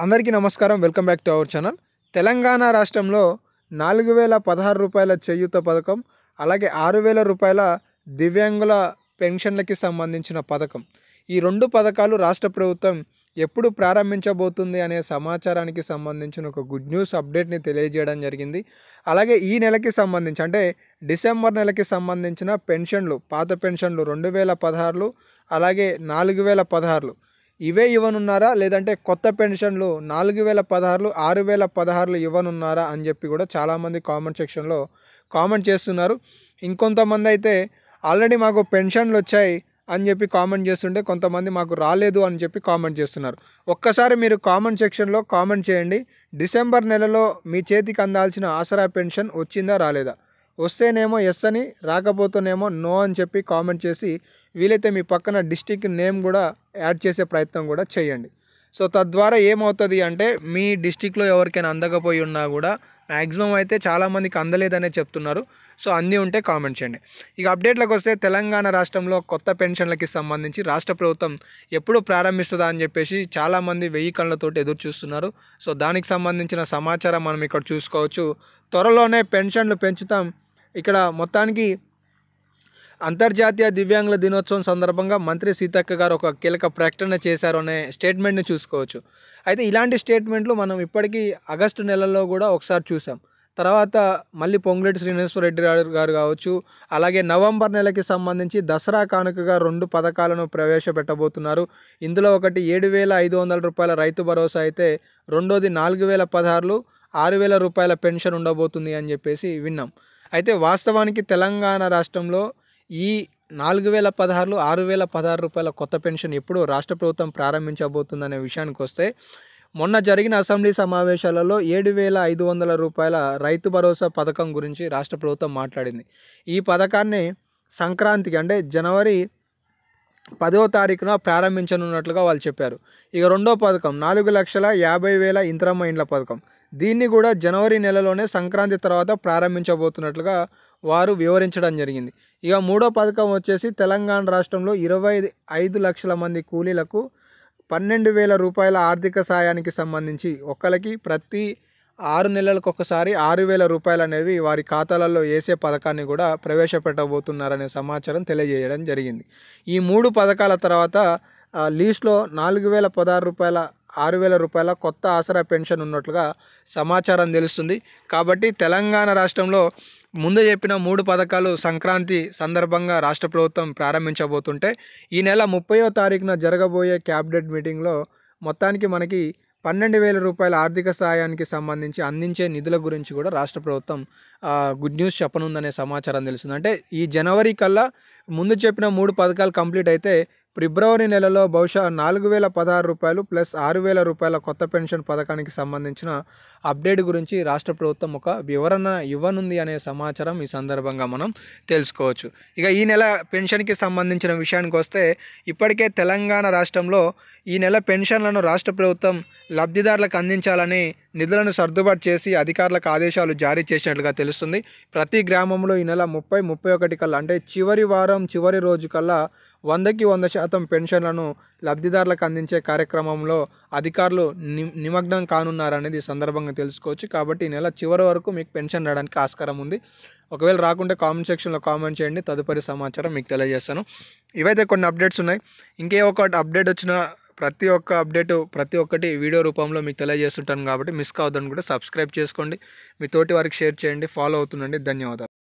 అందరికీ నమస్కారం. Welcome back to our channel. Telangana రాష్ట్రంలో 4016 రూపాయల చేయూత పథకం, అలాగే 6000 రూపాయల దివ్యాంగుల పెన్షన్లకి సంబంధించిన పథకం. ఈ 2 పథకాలు రాష్ట్ర ప్రభుత్వం ఎప్పుడు ప్రారంభించబోతుంది అనే సమాచారానికి సంబంధించిన ఒక గుడ్ న్యూస్ అప్డేట్ని తెలియజేయడం జరిగింది. అలాగే ఈ నెలకి సంబంధించి అంటే డిసెంబర్ నెలకి సంబంధించిన పెన్షన్లు, పాత పెన్షన్లు 2016 అలాగే 4016 ఇవే ఇవ్వనున్నారా, లేదంటే కొత్త పెన్షన్లు 4016 6016 ఇవ్వనున్నారా అని చెప్పి కూడా చాలామంది కామెంట్ సెక్షన్లో కామెంట్ చేస్తున్నారు. ఇంకొంతమంది అయితే ఆల్రెడీ మాకు పెన్షన్లు వచ్చాయి అని చెప్పి కామెంట్ చేస్తుంటే, కొంతమంది మాకు రాలేదు అని చెప్పి కామెంట్ చేస్తున్నారు. ఒక్కసారి మీరు కామెంట్ సెక్షన్లో కామెంట్ చేయండి. డిసెంబర్ నెలలో మీ చేతికి అందాల్సిన ఆసరా పెన్షన్ వచ్చిందా రాలేదా? వస్తేనేమో ఎస్ అని, రాకపోతేనేమో నో అని చెప్పి కామెంట్ చేసి వీలైతే మీ పక్కన డిస్టిక్ నేమ్ కూడా యాడ్ చేసే ప్రయత్నం కూడా చేయండి. సో తద్వారా ఏమవుతుంది అంటే, మీ డిస్టిక్లో ఎవరికైనా అందకపోయి ఉన్నా కూడా మ్యాక్సిమం అయితే చాలామందికి అందలేదనే చెప్తున్నారు. సో అన్నీ ఉంటే కామెంట్ చేయండి. ఇక అప్డేట్లకు వస్తే, తెలంగాణ రాష్ట్రంలో కొత్త పెన్షన్లకి సంబంధించి రాష్ట్ర ప్రభుత్వం ఎప్పుడు ప్రారంభిస్తుందా అని చెప్పేసి చాలామంది 1000 కళ్ళతోటి ఎదురు చూస్తున్నారు. సో దానికి సంబంధించిన సమాచారం మనం ఇక్కడ చూసుకోవచ్చు. త్వరలోనే పెన్షన్లు పెంచుతాం. ఇక్కడ మొత్తానికి అంతర్జాతీయ దివ్యాంగుల దినోత్సవం సందర్భంగా మంత్రి సీతక్క గారు ఒక కీలక ప్రకటన చేశారు అనే స్టేట్మెంట్ని చూసుకోవచ్చు. అయితే ఇలాంటి స్టేట్మెంట్లు మనం ఇప్పటికీ ఆగస్టు నెలలో కూడా ఒకసారి చూసాం. తర్వాత మళ్ళీ పొంగులేటి శ్రీనివాస రెడ్డి గారు కావచ్చు, అలాగే నవంబర్ నెలకి సంబంధించి దసరా కానుకగా 2 పథకాలను ప్రవేశపెట్టబోతున్నారు. ఇందులో ఒకటి 7500 రూపాయల రైతు భరోసా అయితే, రెండోది 4016 6000 రూపాయల పెన్షన్ ఉండబోతుంది అని చెప్పేసి విన్నాం. అయితే వాస్తవానికి తెలంగాణ రాష్ట్రంలో ఈ 4016 6016 రూపాయల కొత్త పెన్షన్ ఎప్పుడు రాష్ట్ర ప్రభుత్వం ప్రారంభించబోతుందనే విషయానికి వస్తే, మొన్న జరిగిన అసెంబ్లీ సమావేశాలలో 7500 రూపాయల రైతు భరోసా పథకం గురించి రాష్ట్ర ప్రభుత్వం మాట్లాడింది. ఈ పథకాన్ని సంక్రాంతికి అంటే జనవరి 10వ తారీఖున ప్రారంభించనున్నట్లుగా వాళ్ళు చెప్పారు. ఇక రెండో పథకం 4,50,000 ఇందిరమ్మ ఇండ్ల పథకం, దీన్ని కూడా జనవరి నెలలోనే సంక్రాంతి తర్వాత ప్రారంభించబోతున్నట్లుగా వారు వివరించడం జరిగింది. ఇక మూడో పథకం వచ్చేసి, తెలంగాణ రాష్ట్రంలో 25 లక్షల మంది కూలీలకు 12,000 రూపాయల ఆర్థిక సాయానికి సంబంధించి ఒక్కరికి ప్రతి 6 నెలలకు ఒకసారి 6,000 రూపాయలు అనేవి వారి ఖాతాలలో వేసే పథకాన్ని కూడా ప్రవేశపెట్టబోతున్నారనే సమాచారం తెలియజేయడం జరిగింది. ఈ 3 పథకాల తర్వాత లీస్ట్లో 4,016 రూపాయల 6,000 రూపాయల కొత్త ఆసరా పెన్షన్ ఉన్నట్లుగా సమాచారం తెలుస్తుంది. కాబట్టి తెలంగాణ రాష్ట్రంలో ముందు చెప్పిన 3 పథకాలు సంక్రాంతి సందర్భంగా రాష్ట్ర ప్రభుత్వం ప్రారంభించబోతుంటే, ఈ నెల 30వ తారీఖున జరగబోయే క్యాబినెట్ మీటింగ్లో మొత్తానికి మనకి 12,000 రూపాయల ఆర్థిక సహాయానికి సంబంధించి అందించే నిధుల గురించి కూడా రాష్ట్ర ప్రభుత్వం గుడ్ న్యూస్ చెప్పనుందనే సమాచారం తెలుస్తుంది. అంటే ఈ జనవరి కల్లా ముందు చెప్పిన 3 పథకాలు కంప్లీట్ అయితే, ఫిబ్రవరి నెలలో బహుశా 4016 రూపాయలు ప్లస్ 6000 రూపాయల కొత్త పెన్షన్ పథకానికి సంబంధించిన అప్డేట్ గురించి రాష్ట్ర ప్రభుత్వం ఒక వివరణ ఇవ్వనుంది అనే సమాచారం ఈ సందర్భంగా మనం తెలుసుకోవచ్చు. ఇక ఈ నెల పెన్షన్కి సంబంధించిన విషయానికి వస్తే, ఇప్పటికే తెలంగాణ రాష్ట్రంలో ఈ నెల పెన్షన్లను రాష్ట్ర ప్రభుత్వం లబ్ధిదారులకు అందించాలని నిధులను సర్దుబాటు చేసి అధికారులకు ఆదేశాలు జారీ చేసినట్లుగా తెలుస్తుంది. ప్రతి గ్రామంలో ఈ నెల 30-31 కల్లా అంటే చివరి వారం చివరి రోజు కల్లా 100కి 100% పెన్షన్లను లబ్ధిదారులకు అందించే కార్యక్రమంలో అధికారులు నిమగ్నం కానున్నారనేది ఈ సందర్భంగా తెలుసుకోవచ్చు. కాబట్టి ఈ నెల చివరి వరకు మీకు పెన్షన్ రావడానికి ఆస్కారం ఉంది. ఒకవేళ రాకుంటే కామెంట్ సెక్షన్లో కామెంట్ చేయండి, తదుపరి సమాచారం మీకు తెలియజేస్తాను. ఇవైతే కొన్ని అప్డేట్స్ ఉన్నాయి. ఇంకే ఒక అప్డేట్ వచ్చినా ప్రతి ఒక్కటి వీడియో రూపంలో మీకు తెలియజేస్తుంటాను. కాబట్టి మిస్ కావద్దని కూడా సబ్స్క్రైబ్ చేసుకోండి, మీ తోటి వారికి షేర్ చేయండి, ఫాలో అవుతుండండి. ధన్యవాదాలు.